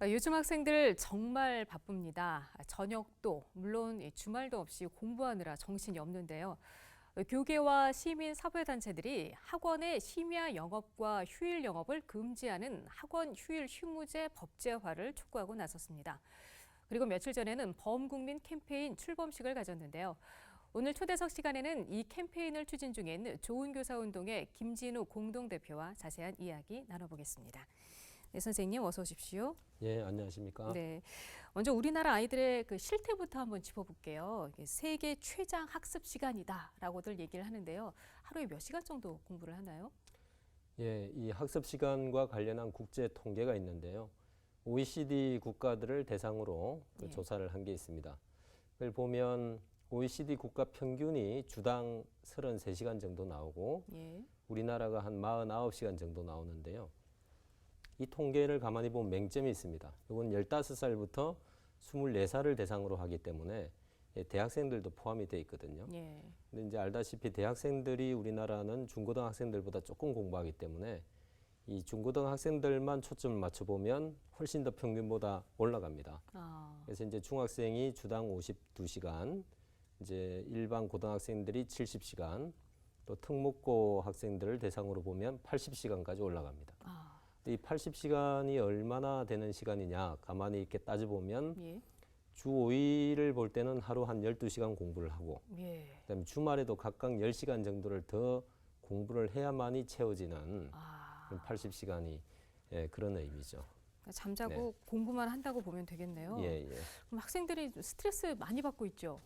요즘 학생들 정말 바쁩니다. 저녁도 물론 주말도 없이 공부하느라 정신이 없는데요. 교계와 시민 사회단체들이 학원의 심야 영업과 휴일 영업을 금지하는 학원 휴일 휴무제 법제화를 촉구하고 나섰습니다. 그리고 며칠 전에는 범국민 캠페인 출범식을 가졌는데요. 오늘 초대석 시간에는 이 캠페인을 추진 중인 좋은 교사 운동의 김진우 공동대표와 자세한 이야기 나눠보겠습니다. 네, 선생님 어서 오십시오. 예, 안녕하십니까? 네, 먼저 우리나라 아이들의 그 실태부터 한번 짚어볼게요. 이게 세계 최장 학습 시간이다라고들 얘기를 하는데요. 하루에 몇 시간 정도 공부를 하나요? 예, 이 학습 시간과 관련한 국제 통계가 있는데요. OECD 국가들을 대상으로 예. 조사를 한 게 있습니다. 그걸 보면 OECD 국가 평균이 주당 33시간 정도 나오고 예. 우리나라가 한 49시간 정도 나오는데요. 이 통계를 가만히 보면 맹점이 있습니다. 이건 15살부터 24살을 대상으로 하기 때문에 대학생들도 포함이 돼 있거든요. 예. 근데 이제 알다시피 대학생들이 우리나라는 중고등학생들보다 조금 공부하기 때문에 이 중고등학생들만 초점을 맞춰보면 훨씬 더 평균보다 올라갑니다. 그래서 이제 중학생이 주당 52시간, 이제 일반 고등학생들이 70시간, 또 특목고 학생들을 대상으로 보면 80시간까지 올라갑니다. 이 80시간이 얼마나 되는 시간이냐 가만히 이렇게 따져보면 예. 주 5일을 볼 때는 하루 한 12시간 공부를 하고 예. 그다음에 주말에도 각각 10시간 정도를 더 공부를 해야만이 채워지는 80시간이 그런 의미죠. 그러니까 잠자고 공부만 한다고 보면 되겠네요. 예, 예. 그럼 학생들이 스트레스 많이 받고 있죠?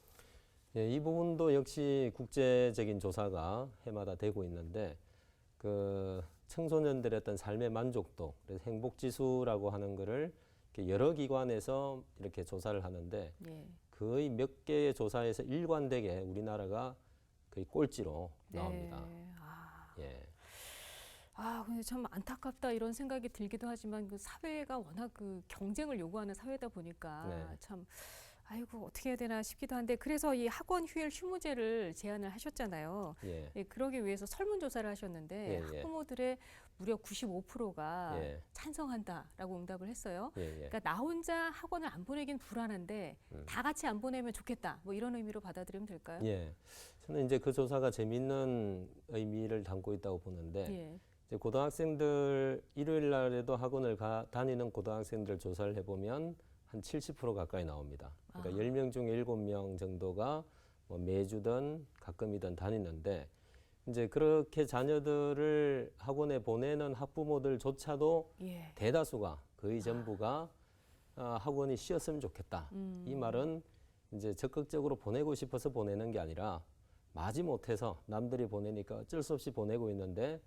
예, 이 부분도 역시 국제적인 조사가 해마다 되고 있는데 그 청소년들의 어떤 삶의 만족도, 그래서 행복지수라고 하는 거를 이렇게 여러 기관에서 이렇게 조사를 하는데 예. 거의 몇 개의 조사에서 일관되게 우리나라가 거의 꼴찌로 나옵니다. 예. 근데 참 안타깝다 이런 생각이 들기도 하지만 그 사회가 워낙 그 경쟁을 요구하는 사회다 보니까 참 아이고 어떻게 해야 되나 싶기도 한데 그래서 이 학원 휴일 휴무제를 제안을 하셨잖아요. 예. 예, 그러기 위해서 설문조사를 하셨는데 학부모들의 무려 95%가 찬성한다라고 응답을 했어요. 그러니까 나 혼자 학원을 안 보내긴 불안한데 다 같이 안 보내면 좋겠다. 뭐 이런 의미로 받아들이면 될까요? 예. 저는 이제 그 조사가 재미있는 의미를 담고 있다고 보는데 이제 고등학생들 일요일 날에도 학원을 다니는 고등학생들 조사를 해보면 한 70% 가까이 나옵니다. 그러니까 10명 중에 7명 정도가 뭐 매주든 가끔이든 다니는데 이제 그렇게 자녀들을 학원에 보내는 학부모들조차도 대다수가 거의 전부가 학원이 쉬었으면 좋겠다. 이 말은 이제 적극적으로 보내고 싶어서 보내는 게 아니라 마지못해서 남들이 보내니까 어쩔 수 없이 보내고 있는데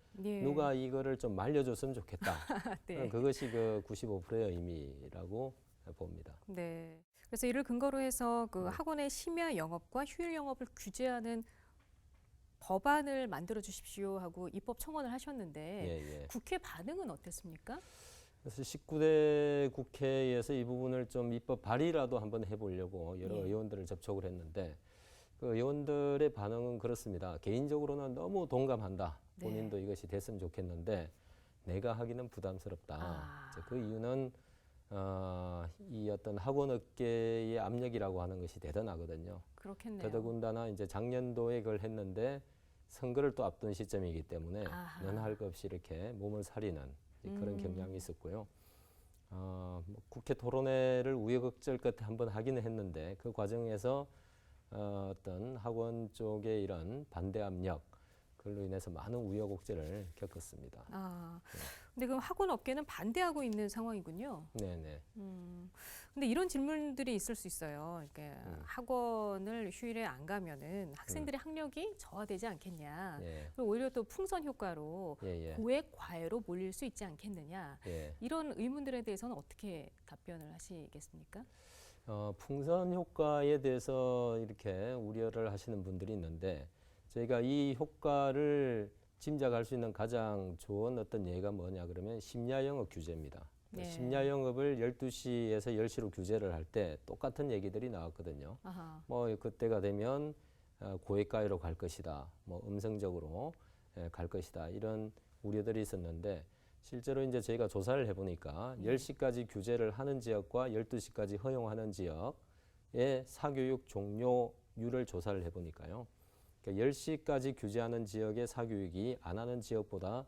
누가 이거를 좀 말려줬으면 좋겠다. 그것이 그 95%의 의미라고 봅니다. 네. 그래서 이를 근거로 해서 그 학원의 심야 영업과 휴일 영업을 규제하는 법안을 만들어 주십시오 하고 입법 청원을 하셨는데 국회 반응은 어땠습니까? 그래서 19대 국회에서 이 부분을 좀 입법 발의라도 한번 해보려고 여러 의원들을 접촉을 했는데 그 의원들의 반응은 그렇습니다. 개인적으로는 너무 동감한다. 본인도 이것이 됐으면 좋겠는데 내가 하기는 부담스럽다. 그 이유는 이 어떤 학원 업계의 압력이라고 하는 것이 대단하거든요. 그렇겠네요. 더더군다나 이제 작년도에 그걸 했는데 선거를 또 앞둔 시점이기 때문에 면할 것 없이 이렇게 몸을 사리는 그런 경향이 있었고요. 뭐 국회 토론회를 우여곡절 끝에 한번 하기는 했는데 그 과정에서 어떤 학원 쪽의 이런 반대 압력, 그걸로 인해서 많은 우여곡절을 겪었습니다. 근데 그럼 학원 업계는 반대하고 있는 상황이군요. 네네. 근데 이런 질문들이 있을 수 있어요. 그러니까 학원을 휴일에 안 가면은 학생들의 학력이 저하되지 않겠냐. 그리고 오히려 또 풍선 효과로 고액 과외로 몰릴 수 있지 않겠느냐. 이런 의문들에 대해서는 어떻게 답변을 하시겠습니까? 풍선 효과에 대해서 이렇게 우려를 하시는 분들이 있는데 저희가 이 효과를 짐작할 수 있는 가장 좋은 어떤 예가 뭐냐 그러면 심야 영업 규제입니다. 심야 영업을 12시에서 10시로 규제를 할 때 똑같은 얘기들이 나왔거든요. 뭐 그때가 되면 고액가외로 갈 것이다. 뭐 음성적으로 갈 것이다. 이런 우려들이 있었는데 실제로 이제 저희가 조사를 해보니까 10시까지 규제를 하는 지역과 12시까지 허용하는 지역의 사교육 종료율을 조사를 해보니까요. 그러니까 10시까지 규제하는 지역의 사교육이 안 하는 지역보다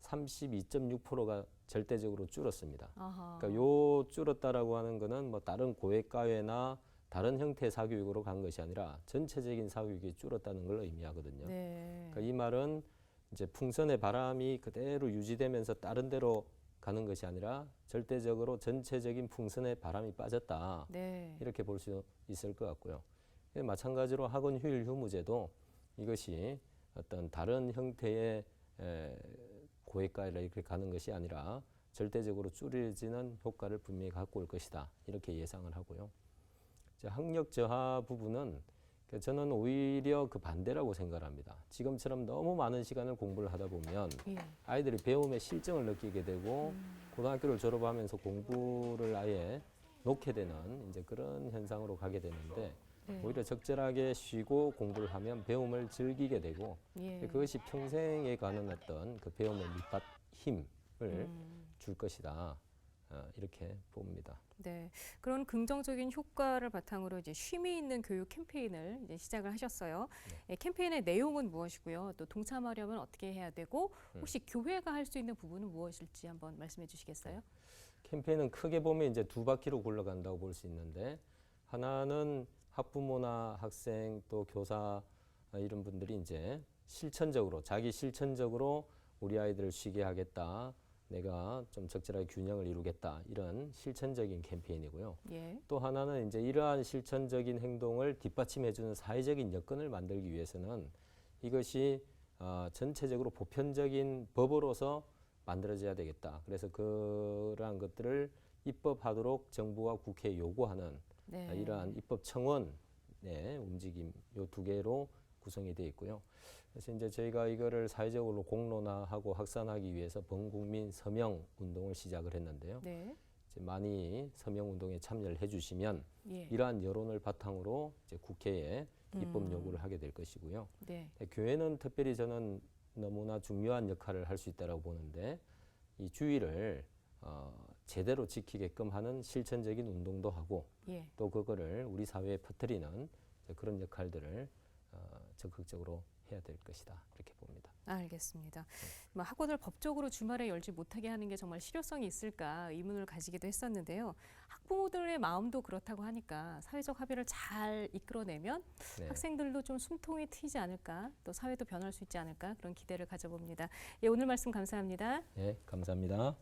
32.6%가 절대적으로 줄었습니다. 아하. 그러니까 요 줄었다라고 하는 거는 뭐 다른 고액과외나 다른 형태의 사교육으로 간 것이 아니라 전체적인 사교육이 줄었다는 걸 의미하거든요. 네. 그러니까 이 말은 이제 풍선의 바람이 그대로 유지되면서 다른 데로 가는 것이 아니라 절대적으로 전체적인 풍선의 바람이 빠졌다. 네. 이렇게 볼 수 있을 것 같고요. 마찬가지로 학원 휴일 휴무제도 이것이 어떤 다른 형태의 고액가를 이렇게 가는 것이 아니라 절대적으로 줄여지는 효과를 분명히 갖고 올 것이다. 이렇게 예상을 하고요. 이제 학력 저하 부분은 저는 오히려 그 반대라고 생각을 합니다. 지금처럼 너무 많은 시간을 공부를 하다 보면 예. 아이들이 배움의 실증을 느끼게 되고 고등학교를 졸업하면서 공부를 아예 놓게 되는 이제 그런 현상으로 가게 되는데 네. 오히려 적절하게 쉬고 공부를 하면 배움을 즐기게 되고 예. 그것이 평생에 가는 어떤 그 배움의 밑받 힘을 줄 것이다. 이렇게 봅니다. 네, 그런 긍정적인 효과를 바탕으로 이제 쉼이 있는 교육 캠페인을 이제 시작을 하셨어요. 예, 캠페인의 내용은 무엇이고요? 또 동참하려면 어떻게 해야 되고 혹시 교회가 할 수 있는 부분은 무엇일지 한번 말씀해 주시겠어요? 캠페인은 크게 보면 이제 두 바퀴로 굴러간다고 볼 수 있는데 하나는 학부모나 학생 또 교사 이런 분들이 이제 실천적으로 자기 실천적으로 우리 아이들을 쉬게 하겠다. 내가 좀 적절하게 균형을 이루겠다. 이런 실천적인 캠페인이고요. 예. 또 하나는 이제 이러한 실천적인 행동을 뒷받침해주는 사회적인 여건을 만들기 위해서는 이것이 전체적으로 보편적인 법으로서 만들어져야 되겠다. 그래서 그러한 것들을 입법하도록 정부와 국회에 요구하는 네. 이러한 입법청원의 움직임 요 두 개로 구성이 되어 있고요. 그래서 이제 저희가 이거를 사회적으로 공론화하고 확산하기 위해서 범국민 서명 운동을 시작을 했는데요. 네. 이제 많이 서명 운동에 참여를 해주시면 예. 이러한 여론을 바탕으로 이제 국회에 입법 요구를 하게 될 것이고요. 네. 교회는 특별히 저는 너무나 중요한 역할을 할 수 있다고 보는데 이 주의를 제대로 지키게끔 하는 실천적인 운동도 하고 예. 또 그거를 우리 사회에 퍼뜨리는 그런 역할들을 적극적으로 해야 될 것이다 이렇게 봅니다. 알겠습니다. 뭐 학원을 법적으로 주말에 열지 못하게 하는 게 정말 실효성이 있을까 의문을 가지기도 했었는데요. 학부모들의 마음도 그렇다고 하니까 사회적 합의를 잘 이끌어내면 네. 학생들도 좀 숨통이 트이지 않을까, 또 사회도 변할 수 있지 않을까 그런 기대를 가져봅니다. 예, 오늘 말씀 감사합니다. 네, 감사합니다.